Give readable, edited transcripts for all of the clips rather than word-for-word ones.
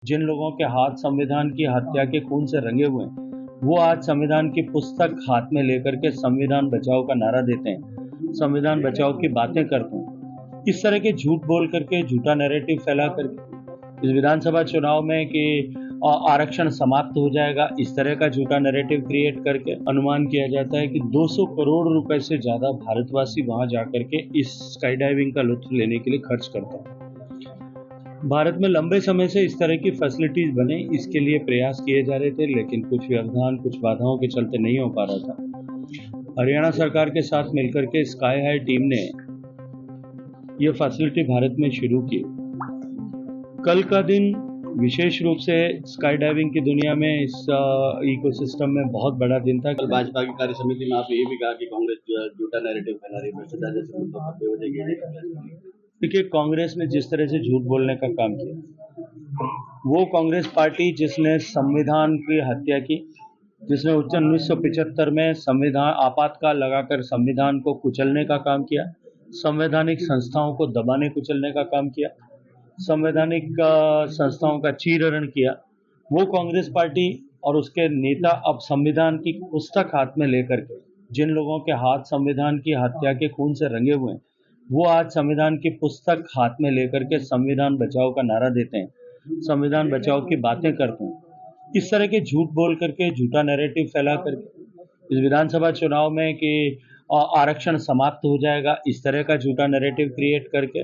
जिन लोगों के हाथ संविधान की हत्या के खून से रंगे हुए हैं, वो आज संविधान की पुस्तक हाथ में लेकर के संविधान बचाओ का नारा देते हैं, संविधान बचाओ की बातें करते हैं। इस तरह के झूठ बोल करके, झूठा नैरेटिव फैला करके इस विधानसभा चुनाव में कि आरक्षण समाप्त हो जाएगा, इस तरह का झूठा नैरेटिव क्रिएट करके अनुमान किया जाता है कि 200 करोड़ रुपए से ज्यादा भारतवासी वहां जाकर के इस स्काई डाइविंग का लुत्फ लेने के लिए खर्च करता है। भारत में लंबे समय से इस तरह की फैसिलिटीज बने, इसके लिए प्रयास किए जा रहे थे, लेकिन कुछ व्यवधान, कुछ बाधाओं के चलते नहीं हो पा रहा था। हरियाणा सरकार के साथ मिलकर के स्काई हाई टीम ने यह फैसिलिटी भारत में शुरू की। कल का दिन विशेष रूप से स्काई डाइविंग की दुनिया में इस इकोसिस्टम में बहुत बड़ा दिन था। कल भाजपा की कार्य समिति में आपने ये भी कहा कि कांग्रेस जो है झूठा नैरेटिव फैला रही है, भ्रष्टाचार जैसे मुद्दों पर बेवजह। देखिए, कांग्रेस ने जिस तरह से झूठ बोलने का काम किया, वो कांग्रेस पार्टी जिसने संविधान की हत्या की, जिसने 1975 में संविधान आपातकाल लगाकर संविधान को कुचलने का काम किया, संवैधानिक संस्थाओं को दबाने कुचलने का काम किया, संवैधानिक संस्थाओं का चीरहरण किया, वो कांग्रेस पार्टी और उसके नेता अब संविधान की पुस्तक हाथ में लेकर के, जिन लोगों के हाथ संविधान की हत्या के खून से रंगे हुए हैं, वो आज संविधान की पुस्तक हाथ में लेकर के संविधान बचाओ का नारा देते हैं, संविधान बचाओ की बातें करते हैं। इस तरह के झूठ बोल करके, झूठा नैरेटिव फैला करके इस विधानसभा चुनाव में कि आरक्षण समाप्त हो जाएगा, इस तरह का झूठा नैरेटिव क्रिएट करके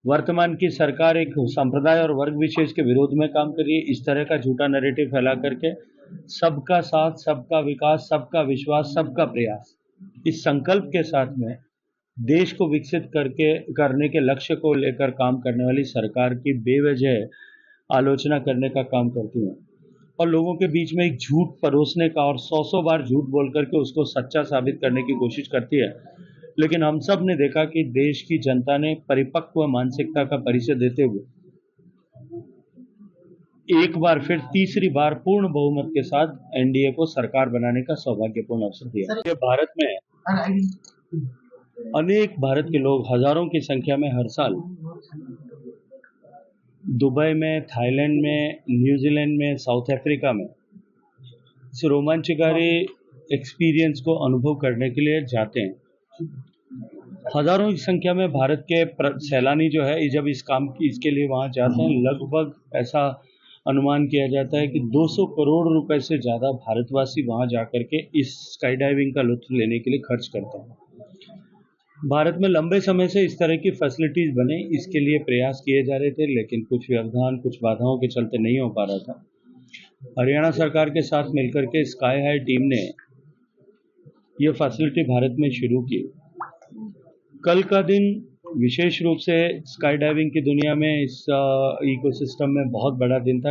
वर्तमान की सरकार एक संप्रदाय और वर्ग विशेष के विरोध में काम कर रही है। इस तरह का झूठा नैरेटिव फैला करके सबका साथ, सबका विकास, सबका विश्वास, सबका प्रयास, इस संकल्प के साथ में देश को विकसित करने के लक्ष्य को लेकर काम करने वाली सरकार की बेवजह आलोचना करने का काम करती है और लोगों के बीच में एक झूठ परोसने का और 100 बार झूठ बोल करके उसको सच्चा साबित करने की कोशिश करती है। लेकिन हम सब ने देखा कि देश की जनता ने परिपक्व मानसिकता का परिचय देते हुए एक बार फिर तीसरी बार पूर्ण बहुमत के साथ एनडीए को सरकार बनाने का सौभाग्यपूर्ण अवसर दिया। ये भारत में अनेक भारत के लोग हजारों की संख्या में हर साल दुबई में, थाईलैंड में, न्यूजीलैंड में, साउथ अफ्रीका में इस रोमांचकारी एक्सपीरियंस को अनुभव करने के लिए जाते हैं। हजारों की संख्या में भारत के सैलानी जो है जब इसके लिए वहां जाते हैं, लगभग ऐसा अनुमान किया जाता है कि 200 करोड़ रुपए से ज्यादा भारतवासी वहां जाकर के इस स्काई डाइविंग का लुत्फ लेने के लिए खर्च करते हैं। भारत में लंबे समय से इस तरह की फैसिलिटीज बने, इसके लिए प्रयास किए जा रहे थे, लेकिन कुछ व्यवधान, कुछ बाधाओं के चलते नहीं हो पा रहा था। हरियाणा सरकार के साथ मिलकर के स्काई हाई टीम ने यह फैसिलिटी भारत में शुरू की। कल का दिन विशेष रूप से स्काई डाइविंग की दुनिया में इस इकोसिस्टम में बहुत बड़ा दिन था।